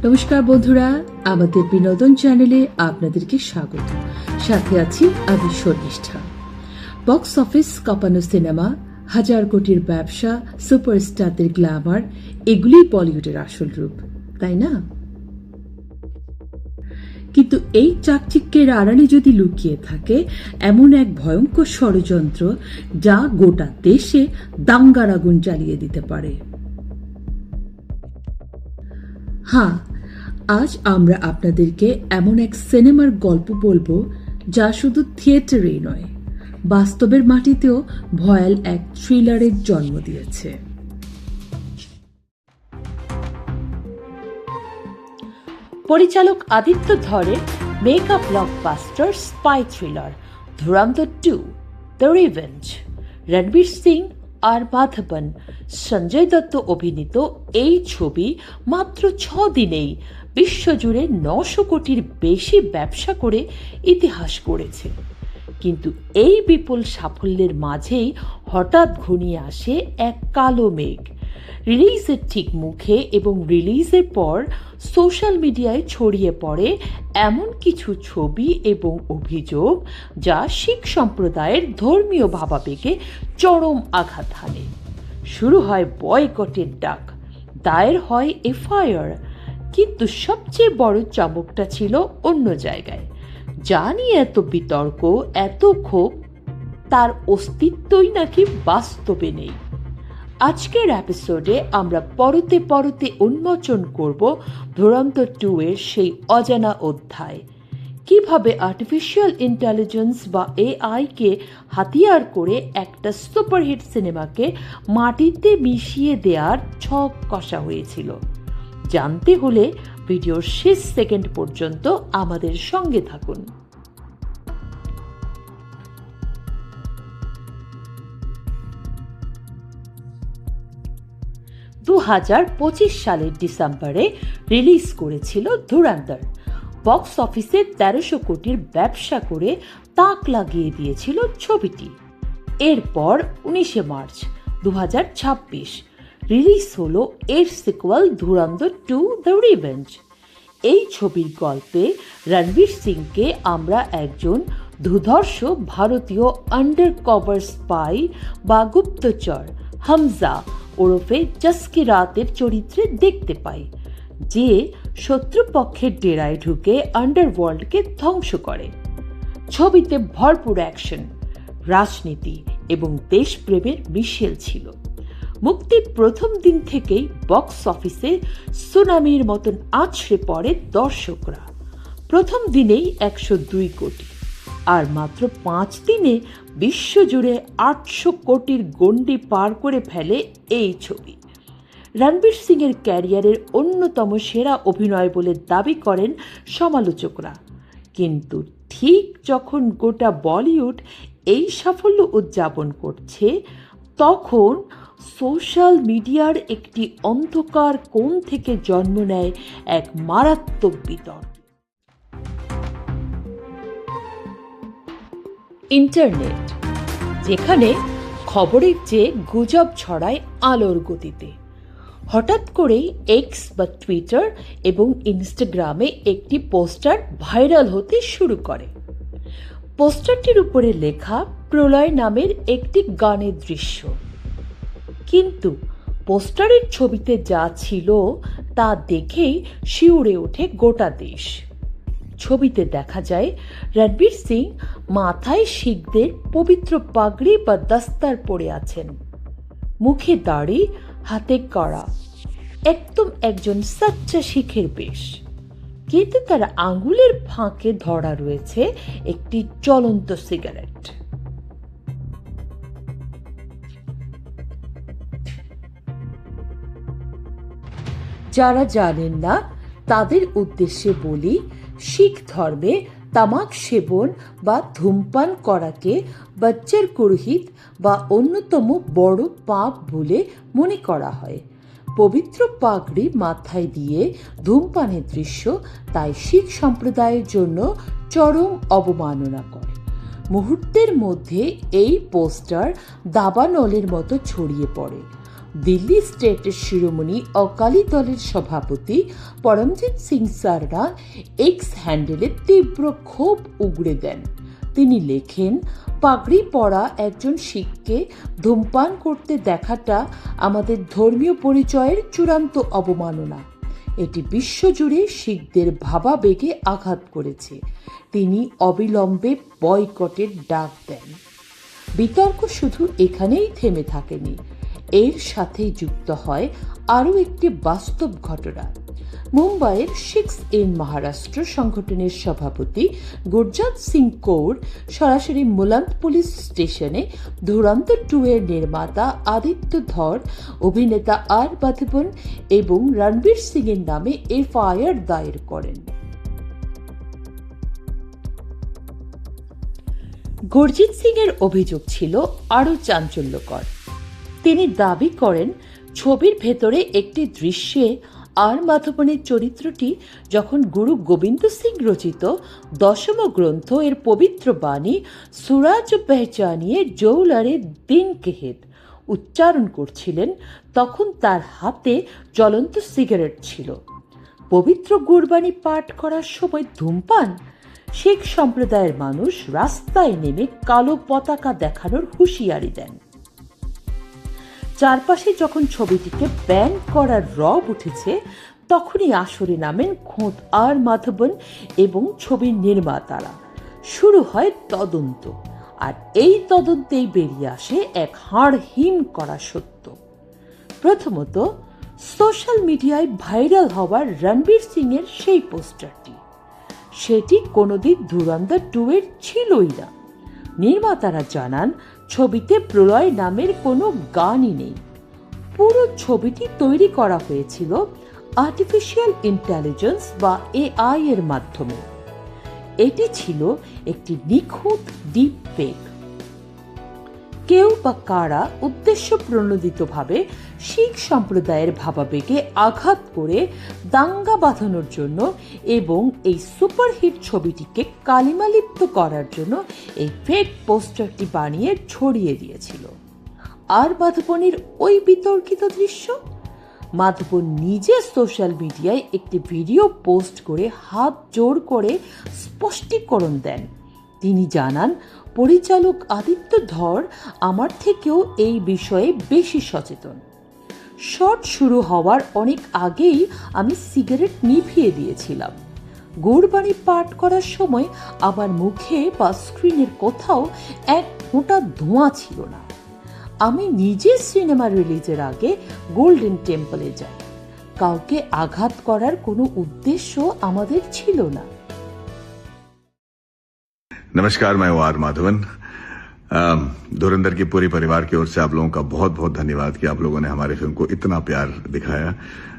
নমস্কার বন্ধুরা, আমাদের বিনোদন চ্যানেলে আপনাদেরকে স্বাগত। সাথে আছি আমি শর্মিষ্ঠা। বক্স অফিস কাঁপানো সিনেমা, হাজার কোটির ব্যবসা, সুপারস্টারদের গ্ল্যামার, এগুলি বলিউডের আসল রূপ, তাই না? কিন্তু এই চাকচিক্যের আড়ালে যদি লুকিয়ে থাকে এমন এক ভয়ঙ্কর ষড়যন্ত্র যা গোটা দেশে দাঙ্গার আগুন জ্বালিয়ে দিতে পারে। হ্যাঁ, আজ আমরা আপনাদেরকে এমন এক সিনেমার গল্প বলবো যা শুধু থিয়েটারেই নয়, বাস্তবের মাটিতেও ভয়াল এক থ্রিলারের জন্ম দিয়েছে। পরিচালক আদিত্য ধরের mega blockbuster spy thriller Dhurandhar 2 the revenge. Ranveer Singh আর মাধবন, সঞ্জয় দত্ত অভিনীত এই ছবি মাত্র 6 দিনেই বিশ্বজুড়ে 900 কোটির বেশি ব্যবসা করে ইতিহাস গড়েছে। কিন্তু এই বিপুল সাফল্যের মাঝেই হঠাৎ ঘনিয়ে আসে এক কালো মেঘ। রিলিজের ঠিক মুখে এবং রিলিজের পর সোশ্যাল মিডিয়ায় ছড়িয়ে পড়ে এমন কিছু ছবি এবং অভিযোগ যা শিখ সম্প্রদায়ের ধর্মীয় ভাবাবেগে চরম আঘাত হানে। শুরু হয় বয়কটের ডাক, দায়ের হয় এফআইআর, কিন্তু সবচেয়ে বড় চমকটা ছিল অন্য জায়গায়। যা নিয়ে এত বিতর্ক, এত ক্ষোভ, তার অস্তিত্বই নাকি বাস্তবে নেই। আজকের এপিসোডে আমরা পরতে পরতে উন্মোচন করব ধুরন্ধর 2 এর সেই অজানা অধ্যায়। কিভাবে আর্টিফিশিয়াল ইন্টেলিজেন্স বা এআই কে হাতিয়ার করে একটা সুপারহিট সিনেমাকে মাটিতে মিশিয়ে দেওয়ার ছক কষা হয়েছিল। জানতে হলে ভিডিওর শেষ সেকেন্ড পর্যন্ত আমাদের সঙ্গে থাকুন। 2025 সালের ডিসেম্বরে রিলিজ করেছিল ধুরন্ধর। বক্স অফিসে 1300 কোটির ব্যবসা করে তাক লাগিয়ে দিয়েছিল ছবিটি। এরপর 19 মার্চ 2026 রিলিজ হলো এর সিকুয়াল ধুরন্ধর 2 দ্য রিভেঞ্জ। এই ছবির গল্পে রণবীর সিংকে আমরা একজন দুর্ধর্ষ ভারতীয় আন্ডার কভার স্পাই বা গুপ্তচর হামজা ওরফে জাস্কিরাতের চরিত্রে দেখতে পাই, যে শত্রুপক্ষের ডেরায় ঢুকে আন্ডারওয়ার্ল্ডকে ধ্বংস করে। ছবিতে ভরপুর অ্যাকশন, রাজনীতি এবং দেশপ্রেমের মিশেল ছিল। মুক্তির প্রথম দিন থেকেই বক্স অফিসে সুনামির মতন আছড়ে পড়ে দর্শকরা। প্রথম দিনেই 102 কোটি, আর মাত্র 5 দিনে বিশ্বজুড়ে 800 কোটির গণ্ডি পার করে ফেলে এই ছবি। রণবীর সিং এর ক্যারিয়ারের অন্যতম সেরা অভিনয় বলে দাবি করেন সমালোচকরা। কিন্তু ঠিক যখন গোটা বলিউড এই সাফল্য উদযাপন করছে, তখন সোশ্যাল মিডিয়ার একটি অন্ধকার কোণ থেকে জন্ম নেয় এক মারাত্মক বিতর্ক। ইন্টারনেট, যেখানে খবরের চেয়ে গুজব ছড়ায় আলোর গতিতে। হঠাৎ করেই এক্স বা টুইটার এবং ইনস্টাগ্রামে একটি পোস্টার ভাইরাল হতে শুরু করে। পোস্টারটির উপরে লেখা প্রলয় নামের একটি গানের দৃশ্য, কিন্তু পোস্টারের ছবিতে যা ছিল তা দেখেই শিউরে ওঠে গোটা দেশ। ছবিতে দেখা যায় রণবীর সিং মাথায় শিখদের পবিত্র পাগড়ি বা দস্তার পরে আছেন, মুখে দাড়ি, হাতে কড়া, একদম একজন সাচ্চা শিখের বেশ। কিন্তু তার আঙ্গুলের ফাঁকে ধরা রয়েছে একটি জ্বলন্ত সিগারেট। যারা জানেন না তাদের উদ্দেশ্যে বলি, শিখ ধর্মে তামাক সেবন বা ধূমপান করাকে বচ্চের কুরহিত বা অন্যতম বড় পাপ বলে মনে করা হয়। পবিত্র পাগড়ি মাথায় দিয়ে ধূমপানের দৃশ্য তাই শিখ সম্প্রদায়ের জন্য চরম অবমাননা করে। মুহূর্তের মধ্যে এই পোস্টার দাবানলের মতো ছড়িয়ে পড়ে। দিল্লি স্টেটের শিরোমণি অকালি দলের সভাপতি পরমজিৎ সিং সারনা এক্স হ্যান্ডেলে তীব্র ক্ষোভ উগড়ে দেন। তিনি লেখেন, পাগড়ি পরা একজন শিখকে ধূমপান করতে দেখাটা আমাদের ধর্মীয় পরিচয়ের চূড়ান্ত অবমাননা। এটি বিশ্বজুড়ে শিখদের ভাবাবেগে আঘাত করেছে। তিনি অবিলম্বে বয়কটের ডাক দেন। বিতর্ক শুধু এখানেই থেমে থাকেনি, এর সাথেই যুক্ত হয় আরও একটি বাস্তব ঘটনা। মুম্বাইয়ের শিখস ইন মহারাষ্ট্র সংগঠনের সভাপতি গুরজাত সিং কৌর সরাসরি মুলান্দ পুলিশ স্টেশনে ধুরন্ধর 2 এর নির্মাতা আদিত্য ধর, অভিনেতা আর বাধবন এবং রণবীর সিং এর নামে এফআইআর দায়ের করেন। গুরজিৎ সিং এর অভিযোগ ছিল আরও চাঞ্চল্যকর। তিনি দাবি করেন, ছবির ভেতরে একটি দৃশ্যে আর মাধবনের চরিত্রটি যখন গুরু গোবিন্দ সিং রচিত 10ম গ্রন্থ এর পবিত্র বাণী সুরাজ পেহচানিয়ে জৌলারে দিন কেহেদ উচ্চারণ করছিলেন, তখন তার হাতে জ্বলন্ত সিগারেট ছিল। পবিত্র গুরবাণী পাঠ করার সময় ধূমপান? শিখ সম্প্রদায়ের মানুষ রাস্তায় নেমে কালো পতাকা দেখানোর হুঁশিয়ারি দেন। চারপাশে যখন ছবিটিকে ব্যান করার রব উঠেছে, তখনই আসরে নামেন খোদ আর মাধবন এবং ছবির নির্মাতারা। শুরু হয় তদন্ত, আর এই তদন্তেই বেরিয়ে আসে এক হাড় হিম করা সত্য। প্রথমত, সোশ্যাল মিডিয়ায় ভাইরাল হওয়ার রণবীর সিং এর সেই পোস্টারটি, সেটি কোনোদিন ধুরন্ধর 2 এর ছিলই না। নির্মাতারা জানান, ছবিতে প্রলয় নামের কোনো গানই নেই। পুরো ছবিটি তৈরি করা হয়েছিল আর্টিফিশিয়াল ইন্টেলিজেন্স বা এআই এর মাধ্যমে। এটি ছিল একটি নিখুঁত ডিপ ফেক। কেউ বা কারা উদ্দেশ্য প্রণোদিতভাবে শিখ সম্প্রদায়ের ভাবাবেগে আঘাত করে দাঙ্গা বাঁধানোর জন্য এবং এই সুপারহিট ছবিটিকে কালিমালিপ্ত করার জন্য এই ফেক পোস্টারটি বানিয়ে ছড়িয়ে দিয়েছিল। আর মাধবনের ওই বিতর্কিত দৃশ্য, মাধবন নিজে সোশ্যাল মিডিয়ায় একটি ভিডিও পোস্ট করে হাত জোড় করে স্পষ্টীকরণ দেন। তিনি জানান, পরিচালক আদিত্য ধর আমার থেকেও এই বিষয়ে বেশি সচেতন। শট শুরু হওয়ার অনেক আগেই আমি সিগারেট নিভিয়ে দিয়েছিলাম। গুরবাণী পাঠ করার সময় আমার মুখে বা স্ক্রিনের কোথাও এক ফোঁটা ধোঁয়া ছিল না। আমি নিজে সিনেমা রিলিজের আগে গোল্ডেন টেম্পলে যাই। কাউকে আঘাত করার কোনো উদ্দেশ্য আমাদের ছিল না। नमस्कार, मैं आर माधवन। धुरंधर की पूरी परिवार की ओर से आप लोगों का बहुत बहुत धन्यवाद कि आप लोगों ने हमारे फिल्म को इतना प्यार दिखाया।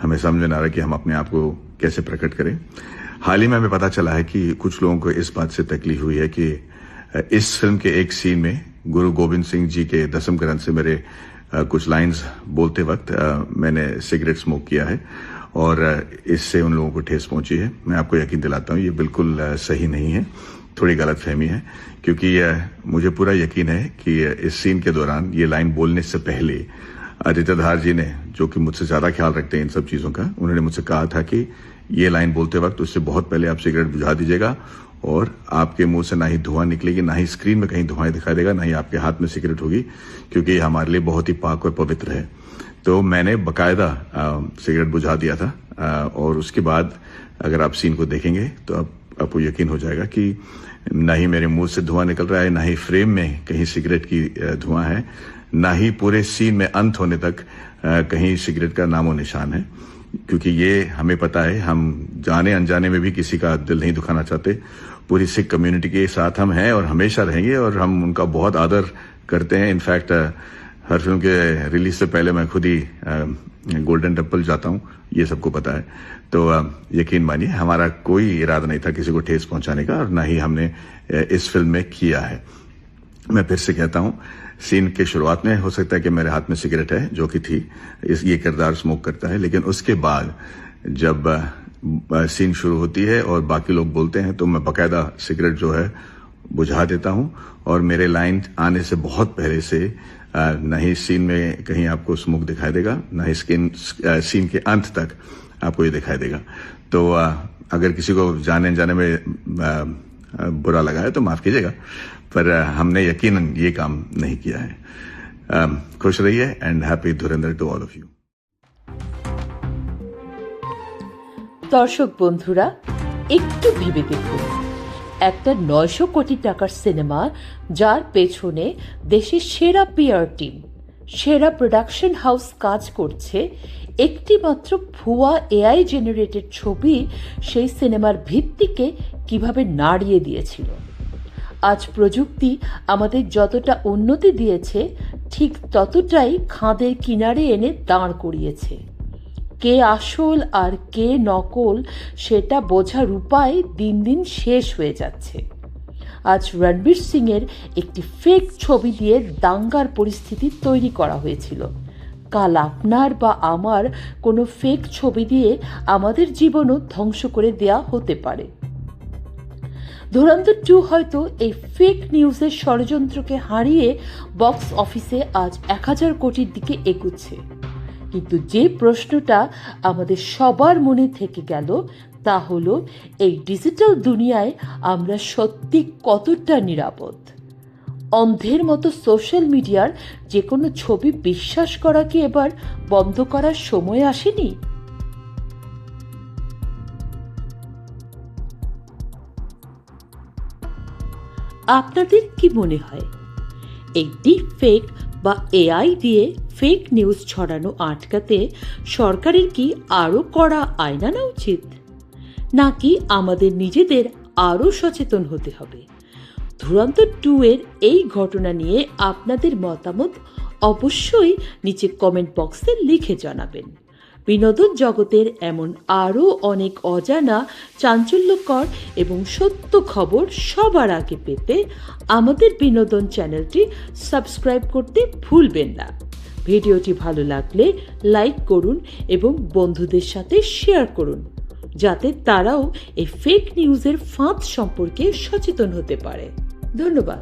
हमें समझ में आ रहा है कि हम अपने आप को कैसे प्रकट करें। हाल ही में हमें पता चला है कि कुछ लोगों को इस बात से तकलीफ हुई है कि इस फिल्म के एक सीन में गुरु गोविंद सिंह जी के 10म ग्रंथ से मेरे कुछ लाइंस बोलते वक्त मैंने सिगरेट स्मोक किया है और इससे उन लोगों को ठेस पहुंची है। मैं आपको यकीन दिलाता हूं, ये बिल्कुल सही नहीं है, थोड़ी गलतफहमी है, क्योंकि मुझे पूरा यकीन है कि इस सीन के दौरान ये लाइन बोलने से पहले आदित्य धार जी ने, जो कि मुझसे ज्यादा ख्याल रखते हैं इन सब चीजों का, उन्होंने मुझसे कहा था कि ये लाइन बोलते वक्त उससे बहुत पहले आप सिगरेट बुझा दीजिएगा और आपके मुंह से ना ही धुआं निकलेगी, ना ही स्क्रीन में कहीं धुआं दिखाई देगा, ना ही आपके हाथ में सिगरेट होगी, क्योंकि ये हमारे लिए बहुत ही पाक और पवित्र है। तो मैंने बकायदा सिगरेट बुझा दिया था और उसके बाद अगर आप सीन को देखेंगे तो आपको यकीन हो जाएगा कि ना ही मेरे मुंह से धुआं निकल रहा है, ना ही फ्रेम में कहीं सिगरेट की धुआं है, ना ही पूरे सीन में अंत होने तक कहीं सिगरेट का नामो निशान है। क्योंकि ये हमें पता है, हम जाने अनजाने में भी किसी का दिल नहीं दुखाना चाहते। पूरी सिख कम्युनिटी के साथ हम हैं और हमेशा रहेंगे और हम उनका बहुत आदर करते हैं। इनफैक्ट हर फिल्म के रिलीज से पहले मैं खुद ही गोल्डन टेम्पल जाता हूँ, ये सबको पता है। तो यकीन मानिए, हमारा कोई इरादा नहीं था किसी को ठेस पहुंचाने का और ना ही हमने इस फिल्म में किया है। मैं फिर से कहता हूँ, सीन के शुरुआत में हो सकता है कि मेरे हाथ में सिगरेट है, जो कि थी, ये किरदार स्मोक करता है, लेकिन उसके बाद जब सीन शुरू होती है और बाकी लोग बोलते हैं तो मैं बाकायदा सिगरेट जो है बुझा देता हूं और मेरे लाइन आने से बहुत पहले से न ही सीन में कहीं आपको स्मोक दिखाई देगा, न ही सीन के अंत तक आपको ये दिखाई देगा। तो अगर किसी को जाने में बुरा लगा है तो माफ कीजिएगा, पर हमने यकीनन ये काम नहीं किया है। खुश रहिए and happy Dhurandhar to all of you. দর্শক বন্ধুরা, একটু ভেবে দেখুন, একটা 900 কোটি টাকার সিনেমা, যার পেছনে দেশের সেরা পিআর টিম, সেরা প্রোডাকশন হাউস কাজ করছে, একটি মাত্র ভুয়া এআই জেনারেটেড ছবি সেই সিনেমার ভিত্তিকে কিভাবে নাড়িয়ে দিয়েছিল। আজ প্রযুক্তি আমাদের যতটা উন্নতি দিয়েছে, ঠিক ততটাই খাদের কিনারে এনে দাঁড় করিয়েছে। কে আসল আর কে নকল সেটা বোঝার উপায় দিন দিন শেষ হয়ে যাচ্ছে। আজ রণবীর সিং এর একটি ফেক ছবি দিয়ে দাঙ্গার পরিস্থিতি তৈরি করা হয়েছিল। কাল আপনার বা আমার কোনো ফেক ছবি দিয়ে আমাদের জীবনও ধ্বংস করে দেয়া হতে পারে। ধুরন্ধর 2 হয়তো এই ফেক নিউজের ষড়যন্ত্রকে হারিয়ে বক্স অফিসে আজ 1000 কোটির দিকে এগুচ্ছে। কিন্তু যে প্রশ্নটা আমাদের সবার মনে থেকে গেল, তা হলো এই ডিজিটাল দুনিয়ায় আমরা সত্যি কতটা নিরাপদ। অন্ধের মতো সোশ্যাল মিডিয়ার যে কোনো ছবি বিশ্বাস করা কি এবার বন্ধ করার সময় আসেনি? আপনাদের কি মনে হয়, এই ডিপ ফেক বা এআই দিয়ে ফেক নিউজ ছড়ানো আটকাতে সরকারের কি আরও কড়া আইন আনা উচিত, নাকি আমাদের নিজেদের আরও সচেতন হতে হবে? ধুরন্ধর 2 এর এই ঘটনা নিয়ে আপনাদের মতামত অবশ্যই নিচে কমেন্ট বক্সে লিখে জানাবেন। বিনোদন জগতের এমন আরও অনেক অজানা, চাঞ্চল্যকর এবং সত্য খবর সবার আগে পেতে আমাদের বিনোদন চ্যানেলটি সাবস্ক্রাইব করতে ভুলবেন না। ভিডিওটি ভালো লাগলে লাইক করুন এবং বন্ধুদের সাথে শেয়ার করুন, যাতে তারাও এই ফেক নিউজের ফাঁদ সম্পর্কে সচেতন হতে পারে। ধন্যবাদ।